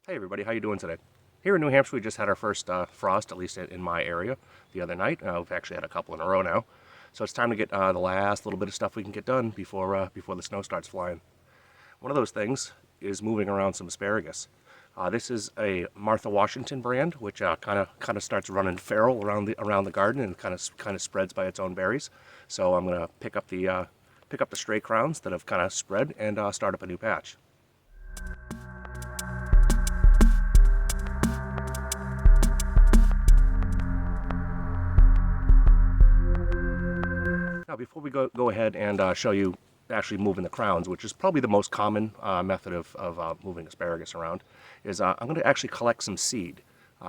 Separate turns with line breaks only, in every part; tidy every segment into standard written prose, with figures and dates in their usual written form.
Hey everybody, how you doing today? Here in New Hampshire, we just had our first frost, at least in my area, the other night. We've actually had a couple in a row now. So it's time to get the last little bit of stuff we can get done before the snow starts flying. One of those things is moving around some asparagus. This is a Martha Washington brand, which kind of starts running feral around the garden and kind of spreads by its own berries. So I'm gonna pick up the stray crowns that have kind of spread and start up a new patch. Now, before we go ahead and show you actually moving the crowns, which is probably the most common method of moving asparagus around, is I'm going to actually collect some seed.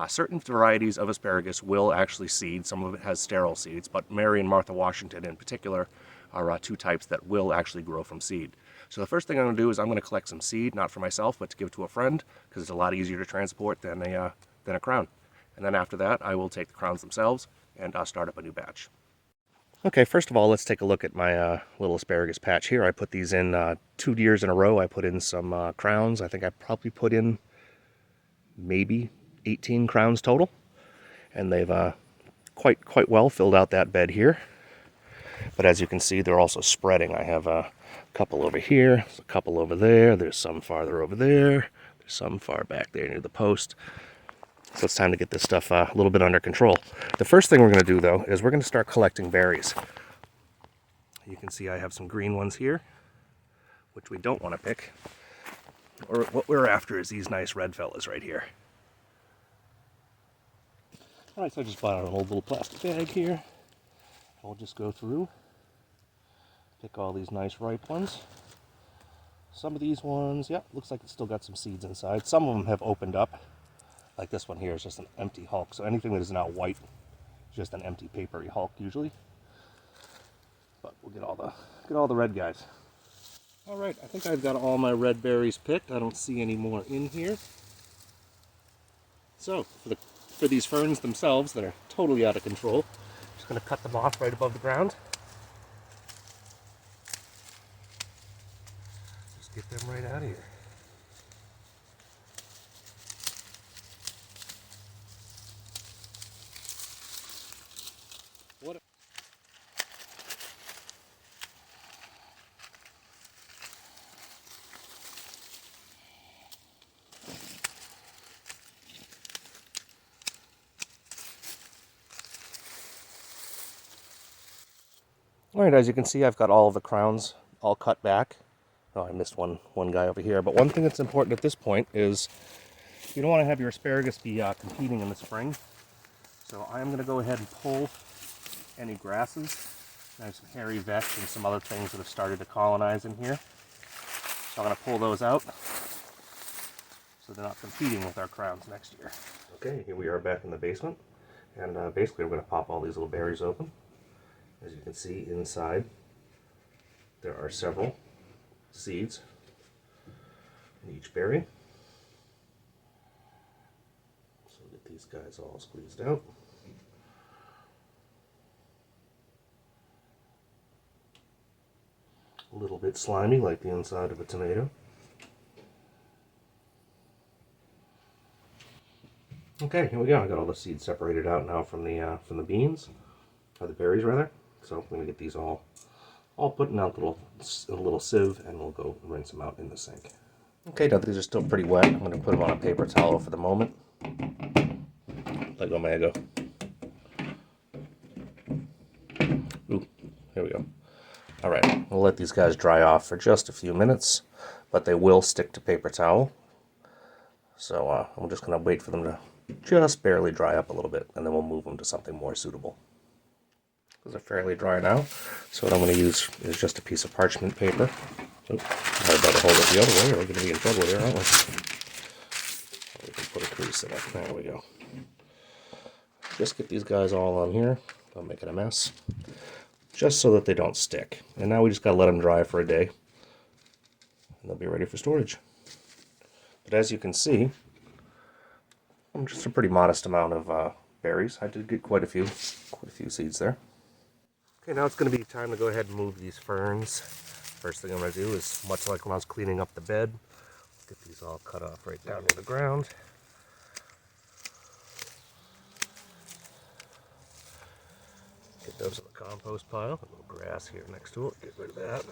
Certain varieties of asparagus will actually seed. Some of it has sterile seeds, but Mary and Martha Washington in particular are two types that will actually grow from seed. So the first thing I'm going to do is I'm going to collect some seed, not for myself, but to give to a friend, because it's a lot easier to transport than a crown. And then after that, I will take the crowns themselves and start up a new batch. Okay, first of all, let's take a look at my little asparagus patch here. I put these in 2 years in a row. I put in some crowns. I think I probably put in maybe 18 crowns total. And they've quite well filled out that bed here. But as you can see, they're also spreading. I have a couple over here, a couple over there. There's some farther over there. There's some far back there near the post. So it's time to get this stuff a little bit under control. The first thing we're going to do, though, is we're going to start collecting berries. You can see I have some green ones here, which we don't want to pick. Or what we're after is these nice red fellas right here. All right, so I just bought out an old little plastic bag here. We'll just go through, pick all these nice ripe ones. Some of these ones, yeah, looks like it's still got some seeds inside. Some of them have opened up. Like this one here is just an empty hulk. So anything that is not white is just an empty papery hulk usually. But we'll get all the red guys. All right, I think I've got all my red berries picked. I don't see any more in here. So for these ferns themselves that are totally out of control, I'm just going to cut them off right above the ground. Just get them right out of here. Alright, as you can see, I've got all of the crowns all cut back. Oh, I missed one guy over here. But one thing that's important at this point is you don't want to have your asparagus be competing in the spring. So I'm going to go ahead and pull any grasses. There's some hairy vetch and some other things that have started to colonize in here. So I'm going to pull those out so they're not competing with our crowns next year. Okay, here we are back in the basement. And basically we're going to pop all these little berries open. As you can see inside, there are several seeds in each berry. So we'll get these guys all squeezed out. A little bit slimy, like the inside of a tomato. Okay, here we go. I got all the seeds separated out now from the beans, or the berries rather. So I'm going to get these all put in a little sieve, and we'll go rinse them out in the sink. Okay, now these are still pretty wet. I'm going to put them on a paper towel for the moment. Let go, Mago. Ooh, here we go. All right, we'll let these guys dry off for just a few minutes, but they will stick to paper towel. So I'm just going to wait for them to just barely dry up a little bit, and then we'll move them to something more suitable. Those are fairly dry now, so what I'm going to use is just a piece of parchment paper. Oh, I better hold it the other way or we're going to be in trouble here, aren't we? We can put a crease in it. There we go. Just get these guys all on here. Don't make it a mess. Just so that they don't stick. And now we just got to let them dry for a day. And they'll be ready for storage. But as you can see, just a pretty modest amount of berries. I did get quite a few seeds there. Okay, now it's going to be time to go ahead and move these ferns. First thing I'm going to do is, much like when I was cleaning up the bed, get these all cut off right down to the ground. Get those in the compost pile. A little grass here next to it. Get rid of that.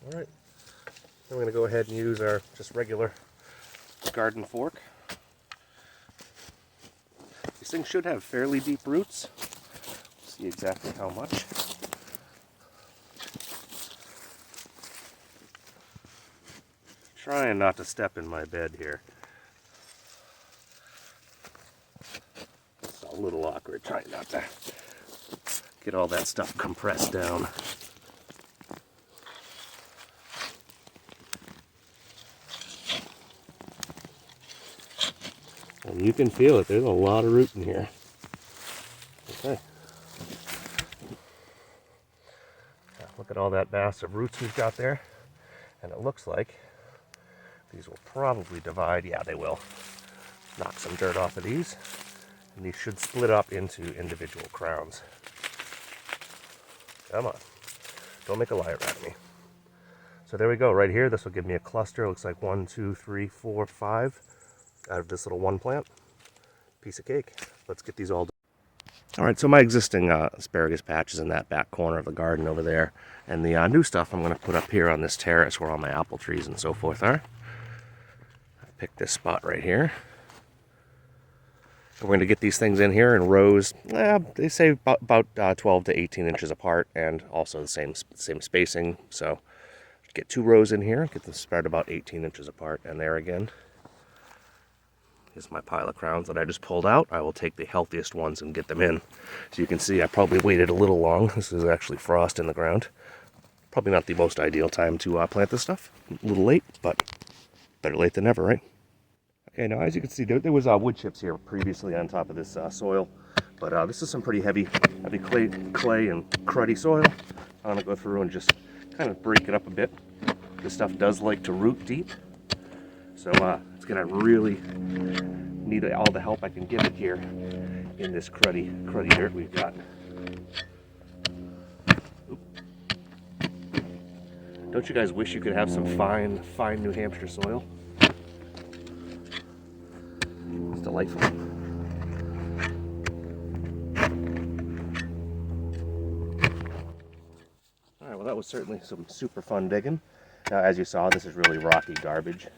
All right. Then we're going to go ahead and use our just regular garden fork. These things should have fairly deep roots. See exactly how much. Trying not to step in my bed here. It's a little awkward trying not to get all that stuff compressed down. And you can feel it, there's a lot of root in here. Okay. Now look at all that mass of roots we've got there. And it looks like these will probably divide. Yeah, they will. Knock some dirt off of these. And these should split up into individual crowns. Come on. Don't make a liar out of me. So there we go, right here. This will give me a cluster. It looks like 1, 2, 3, 4, 5 out of this little one plant. Piece of cake. Let's get these all done. All right, so my existing asparagus patch is in that back corner of the garden over there. And the new stuff I'm going to put up here on this terrace where all my apple trees and so forth are. I picked this spot right here. We're going to get these things in here in rows, they say about 12 to 18 inches apart, and also the same spacing. So get 2 rows in here, get them spread about 18 inches apart, and there again is my pile of crowns that I just pulled out. I will take the healthiest ones and get them in. So you can see I probably waited a little long. This is actually frost in the ground. Probably not the most ideal time to plant this stuff. A little late, but better late than never, right? Okay, now as you can see, there was wood chips here previously on top of this soil, but this is some pretty heavy clay and cruddy soil. I'm gonna go through and just kind of break it up a bit. This stuff does like to root deep, so it's gonna really need all the help I can give it here in this cruddy dirt we've got. Oop. Don't you guys wish you could have some fine New Hampshire soil? Delightful. Alright, well that was certainly some super fun digging. Now as you saw, this is really rocky garbage.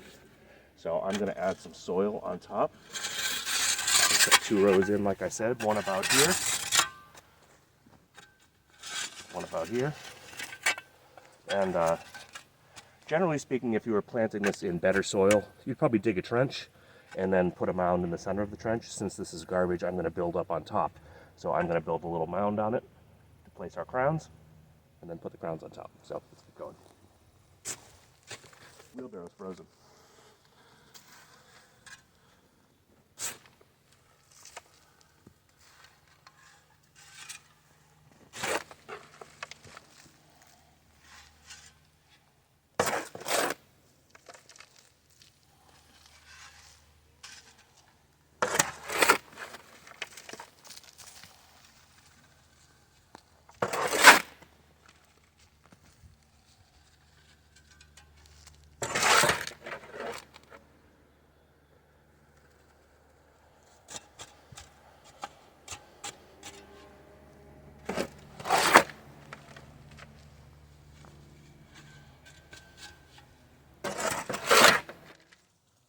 So I'm going to add some soil on top. Put 2 rows in, like I said, one about here. One about here. And generally speaking, if you were planting this in better soil, you'd probably dig a trench and then put a mound in the center of the trench. Since this is garbage, I'm going to build up on top. So I'm going to build a little mound on it to place our crowns, and then put the crowns on top. So let's keep going. Wheelbarrow's frozen.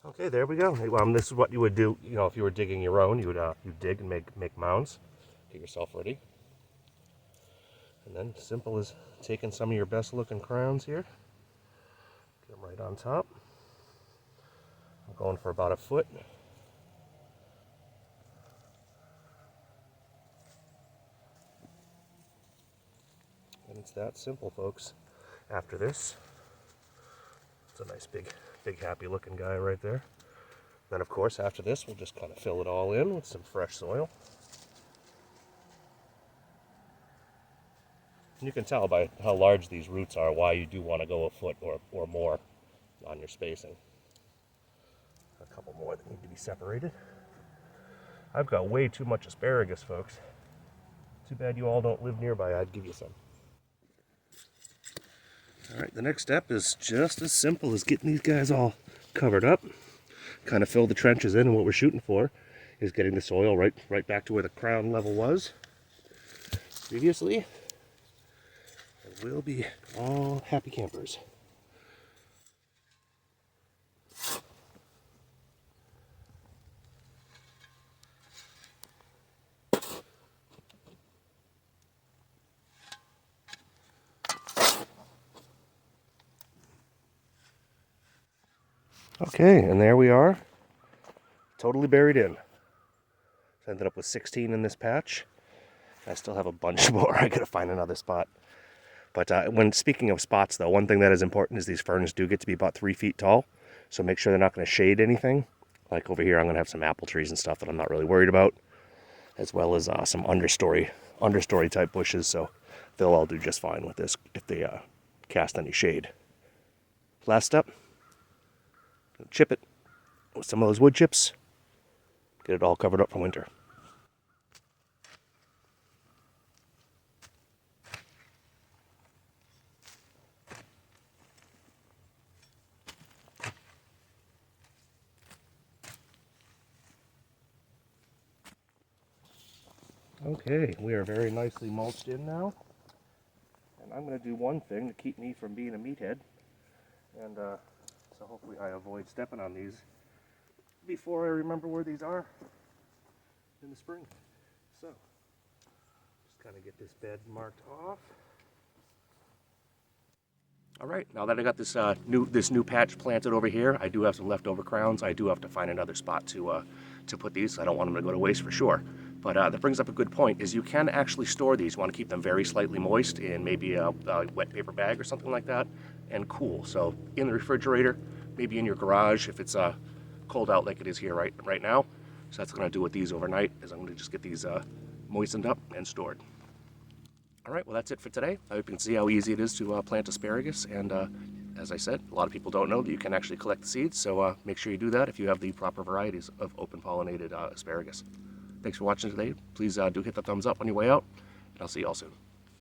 Okay, there we go. This is what you would do, if you were digging your own. You would you dig and make mounds. Get yourself ready. And then simple as taking some of your best looking crowns here. Get them right on top. I'm going for about 1 foot. And it's that simple, folks. After this, it's a nice big happy looking guy right there. Then of course after this we'll just kind of fill it all in with some fresh soil. And you can tell by how large these roots are why you do want to go 1 foot or more on your spacing. A couple more that need to be separated. I've got way too much asparagus, folks. Too bad you all don't live nearby. I'd give you some. All right, the next step is just as simple as getting these guys all covered up. Kind of fill the trenches in, and what we're shooting for is getting the soil right back to where the crown level was previously. And we'll be all happy campers. Okay, and there we are, totally buried in. So I ended up with 16 in this patch. I still have a bunch more. I gotta find another spot. But when speaking of spots, though, one thing that is important is these ferns do get to be about 3 feet tall. So make sure they're not going to shade anything. Like over here, I'm going to have some apple trees and stuff that I'm not really worried about, as well as some understory type bushes. So they'll all do just fine with this if they cast any shade. Last step, chip it with some of those wood chips. Get it all covered up for winter. Okay, we are very nicely mulched in now. And I'm going to do one thing to keep me from being a meathead. And so hopefully I avoid stepping on these before I remember where these are in the spring. So, just kind of get this bed marked off. All right, now that I got this new patch planted over here, I do have some leftover crowns. I do have to find another spot to put these. I don't want them to go to waste for sure. But that brings up a good point, is you can actually store these. You want to keep them very slightly moist in maybe a wet paper bag or something like that, and cool. So in the refrigerator, maybe in your garage if it's cold out like it is here right now. So that's going to do with these overnight, is I'm going to just get these moistened up and stored. All right, well that's it for today. I hope you can see how easy it is to plant asparagus. And as I said, a lot of people don't know that you can actually collect the seeds. So make sure you do that if you have the proper varieties of open pollinated asparagus. Thanks for watching today. Please do hit the thumbs up on your way out, and I'll see you all soon.